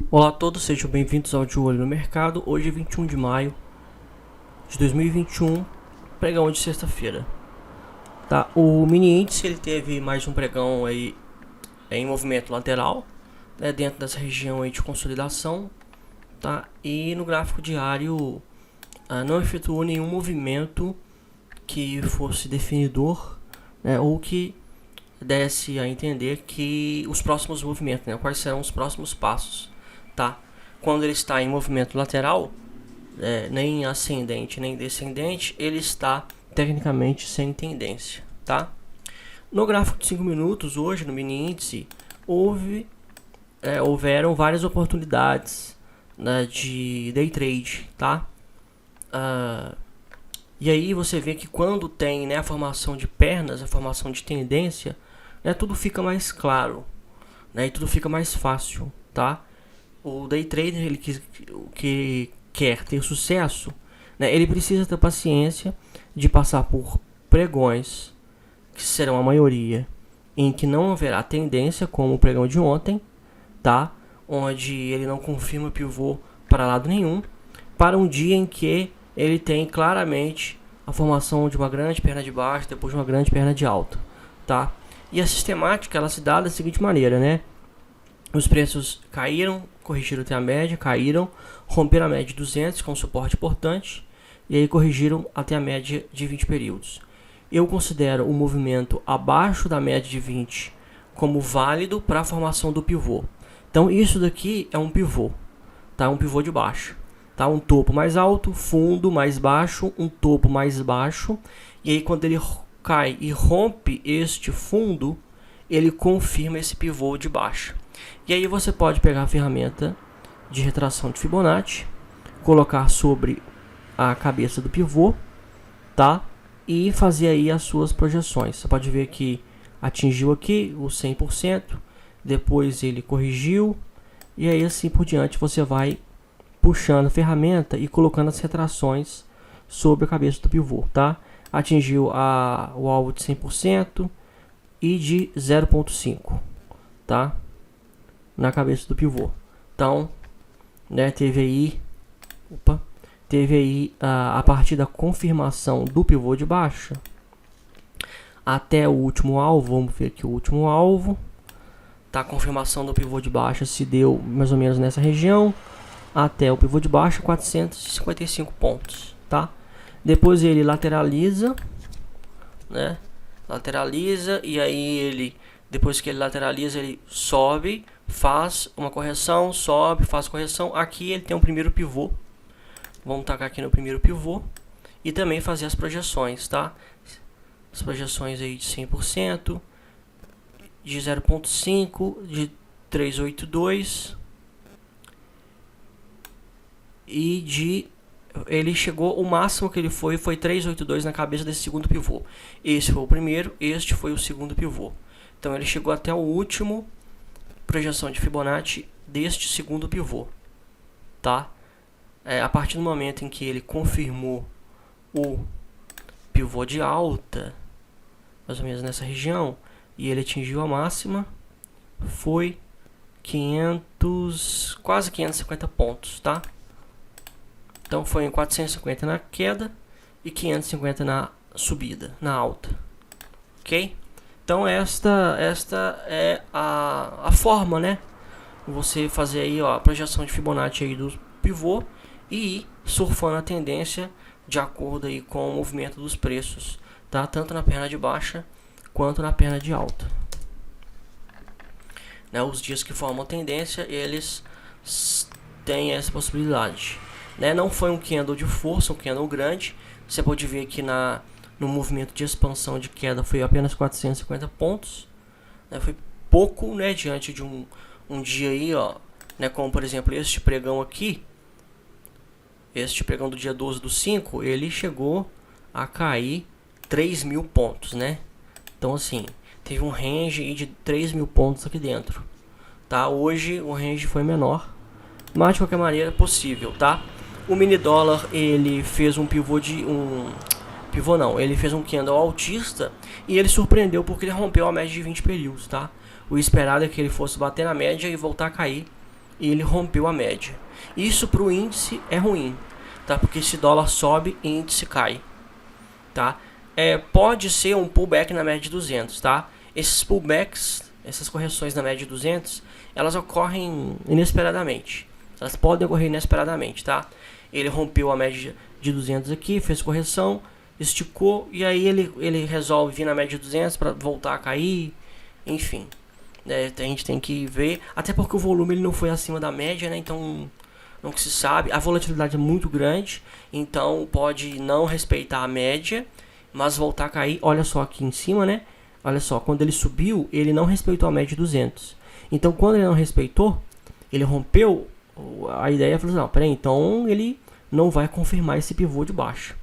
Olá a todos, sejam bem-vindos ao De Olho no Mercado. Hoje é 21 de maio de 2021, pregão de sexta-feira. Tá, o mini índice ele teve mais um pregão aí em movimento lateral, né, dentro dessa região aí de consolidação, tá? E no gráfico diário não efetuou nenhum movimento que fosse definidor, né, ou que desse a entender que os próximos movimentos, né, quais serão os próximos passos, tá? Quando ele está em movimento lateral, nem ascendente nem descendente, ele está tecnicamente sem tendência, tá? No gráfico de 5 minutos, hoje no mini índice, houveram várias oportunidades, né, de day trade, tá? E aí você vê que quando tem, né, a formação de pernas, a formação de tendência, né, tudo fica mais claro, né, e tudo fica mais fácil, tá? O day trader, ele que quer ter sucesso, né, ele precisa ter paciência de passar por pregões, que serão a maioria, em que não haverá tendência, como o pregão de ontem, tá? Onde ele não confirma pivô para lado nenhum, para um dia em que ele tem claramente a formação de uma grande perna de baixo, depois de uma grande perna de alta, tá? E a sistemática ela se dá da seguinte maneira, né? Os preços caíram, corrigiram até a média, caíram, romperam a média de 200 com suporte importante e aí corrigiram até a média de 20 períodos. Eu considero o movimento abaixo da média de 20 como válido para a formação do pivô. Então isso daqui é um pivô, tá? Um pivô de baixa, tá? Um topo mais alto, fundo mais baixo, um topo mais baixo, e aí quando ele cai e rompe este fundo, ele confirma esse pivô de baixa. E aí você pode pegar a ferramenta de retração de Fibonacci, colocar sobre a cabeça do pivô, tá? E fazer aí as suas projeções. Você pode ver que atingiu aqui o 100%, depois ele corrigiu, e aí assim por diante você vai puxando a ferramenta e colocando as retrações sobre a cabeça do pivô, tá? Atingiu o alvo de 100% e de 0,5, tá? Na cabeça do pivô. Então, né, teve aí a partir da confirmação do pivô de baixa até o último alvo. Vamos ver aqui o último alvo, tá? A confirmação do pivô de baixa se deu mais ou menos nessa região até o pivô de baixa, 455 pontos, tá? Depois ele lateraliza, né? Lateraliza e aí ele, depois que ele lateraliza, ele sobe, faz uma correção, sobe, faz correção. Aqui ele tem um primeiro pivô. Vamos tacar aqui no primeiro pivô e também fazer as projeções, tá? As projeções aí de 100%, de 0,5, de 382 e de ele chegou, o máximo que ele foi 382 na cabeça desse segundo pivô. Esse foi o primeiro, este foi o segundo pivô. Então ele chegou até o último projeção de Fibonacci deste segundo pivô, tá? A partir do momento em que ele confirmou o pivô de alta, mais ou menos nessa região, e ele atingiu a máxima, foi 500, quase 550 pontos, tá? Então foi em 450 na queda e 550 na subida, na alta, ok? Então esta é a forma, né? Você fazer aí, ó, a projeção de Fibonacci aí do pivô e ir surfando a tendência de acordo aí com o movimento dos preços, tá? Tanto na perna de baixa quanto na perna de alta, né? Os dias que formam tendência, eles têm essa possibilidade, né? Não foi um candle de força, um candle grande. Você pode ver que no movimento de expansão de queda foi apenas 450 pontos, né? Foi pouco, né, diante de um dia aí, ó, né, como por exemplo este pregão aqui. Este pregão do dia 12/5, ele chegou a cair 3.000 pontos, né? Então assim, teve um range aí de 3.000 pontos aqui dentro, tá? Hoje o range foi menor, mas de qualquer maneira possível, tá? O mini dólar, ele fez um pivô ele fez um candle altista e ele surpreendeu porque ele rompeu a média de 20 períodos, tá? O esperado é que ele fosse bater na média e voltar a cair e ele rompeu a média. Isso para o índice é ruim, tá? Porque se dólar sobe, índice cai, tá? Pode ser um pullback na média de 200, tá? Esses pullbacks, essas correções na média de 200, elas ocorrem inesperadamente. Elas podem ocorrer inesperadamente, tá? Ele rompeu a média de 200 aqui, fez correção, esticou, e aí ele resolve vir na média de 200 para voltar a cair, enfim. A gente tem que ver, até porque o volume ele não foi acima da média, né? Então não se sabe, a volatilidade é muito grande, então pode não respeitar a média, mas voltar a cair. Olha só aqui em cima, né? Olha só, quando ele subiu, ele não respeitou a média de 200. Então quando ele não respeitou, ele rompeu, a ideia foi assim, não, peraí, então ele não vai confirmar esse pivô de baixo.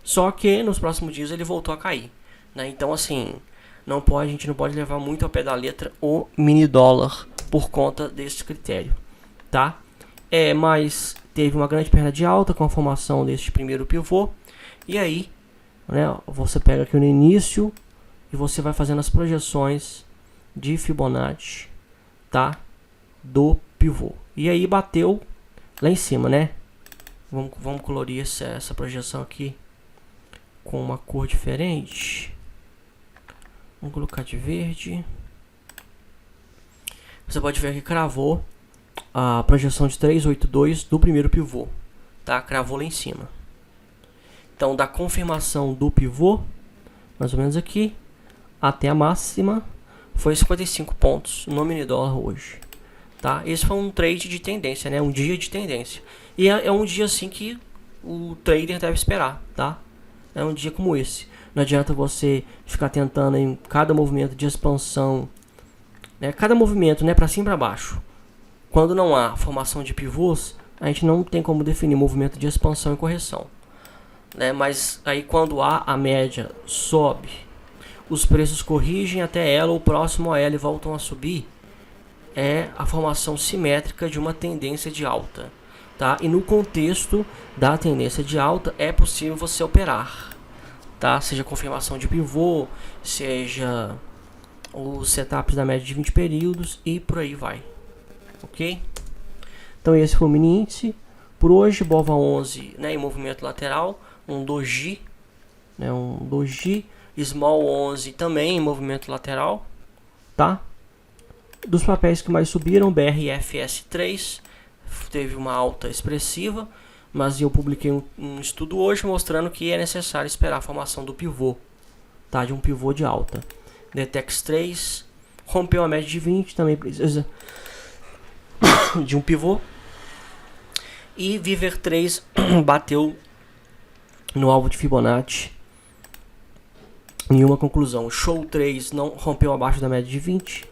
Só que nos próximos dias ele voltou a cair, né? Então assim, a gente não pode levar muito ao pé da letra o mini dólar por conta desse critério, tá? Mas teve uma grande perna de alta com a formação deste primeiro pivô. E aí, né, você pega aqui no início e você vai fazendo as projeções de Fibonacci, tá? Do pivô. E aí bateu lá em cima, né? Vamos colorir essa projeção aqui com uma cor diferente. Vamos colocar de verde. Você pode ver que cravou a projeção de 382 do primeiro pivô, tá? Cravou lá em cima. Então, da confirmação do pivô, mais ou menos aqui, até a máxima, foi 55 pontos no mini dólar hoje, tá? Esse foi um trade de tendência, né? Um dia de tendência. E é um dia assim que o trader deve esperar, tá? É um dia como esse. Não adianta você ficar tentando em cada movimento de expansão, né? Cada movimento, né, para cima e para baixo. Quando não há formação de pivôs, a gente não tem como definir movimento de expansão e correção, né? Mas aí quando a média sobe, os preços corrigem até ela ou próximo a ela e voltam a subir, é a formação simétrica de uma tendência de alta, tá? E no contexto da tendência de alta é possível você operar, tá? Seja confirmação de pivô, seja os setups da média de 20 períodos e por aí vai. Ok? Então esse foi o mini índice. Por hoje, BOVA 11, né, em movimento lateral, um doji, né, Small 11 também em movimento lateral, tá? Dos papéis que mais subiram, BRFS3 teve uma alta expressiva, mas eu publiquei um estudo hoje mostrando que é necessário esperar a formação do pivô, tá? De um pivô de alta. Detex 3 rompeu a média de 20, também precisa de um pivô. E Viver 3 bateu no alvo de Fibonacci. Nenhuma conclusão. Show 3 não rompeu abaixo da média de 20.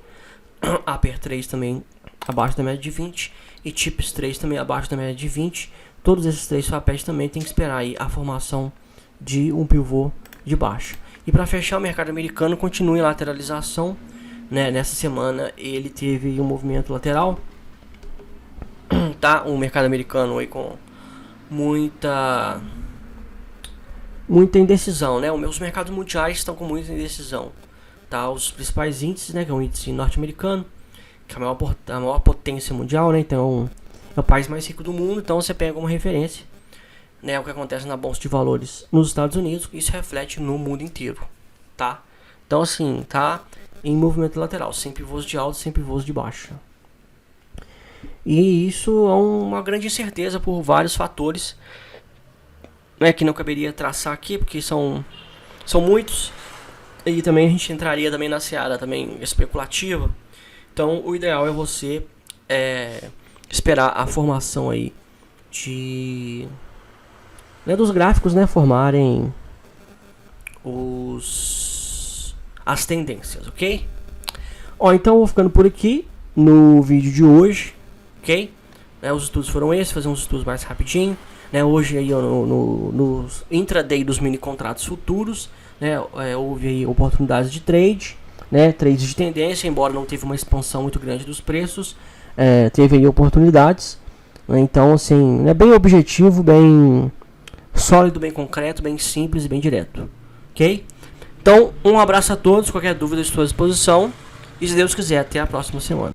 Upper 3 também abaixo da média de 20. E Chips 3 também abaixo da média de 20. Todos esses três papéis também tem que esperar aí a formação de um pivô de baixa. E para fechar, o mercado americano continua em lateralização, né? Nessa semana ele teve um movimento lateral, tá? O mercado americano aí com muita indecisão, né? Os mercados mundiais estão com muita indecisão, tá? Os principais índices, né? Que é o índice norte-americano, que é a maior potência mundial, né? Então é o país mais rico do mundo, então você pega como referência, né, o que acontece na bolsa de valores nos Estados Unidos. Isso reflete no mundo inteiro, tá? Então assim, tá em movimento lateral, sem pivôs de alta, sem pivôs de baixa. E isso é uma grande incerteza por vários fatores, né, que não caberia traçar aqui, porque são muitos. E também a gente entraria também na seara também especulativa. Então o ideal é você esperar a formação aí dos gráficos, né, formarem as tendências, ok? Então eu vou ficando por aqui no vídeo de hoje, ok? Os estudos foram esses, fazer uns estudos mais rapidinho, né? Hoje aí no intraday dos mini contratos futuros, né, houve aí oportunidades de trade, né, trades de tendência, embora não teve uma expansão muito grande dos preços, teve aí oportunidades, né? Então assim, é bem objetivo, bem sólido, bem concreto, bem simples e bem direto, ok? Então um abraço a todos, qualquer dúvida estou à disposição e se Deus quiser, até a próxima semana.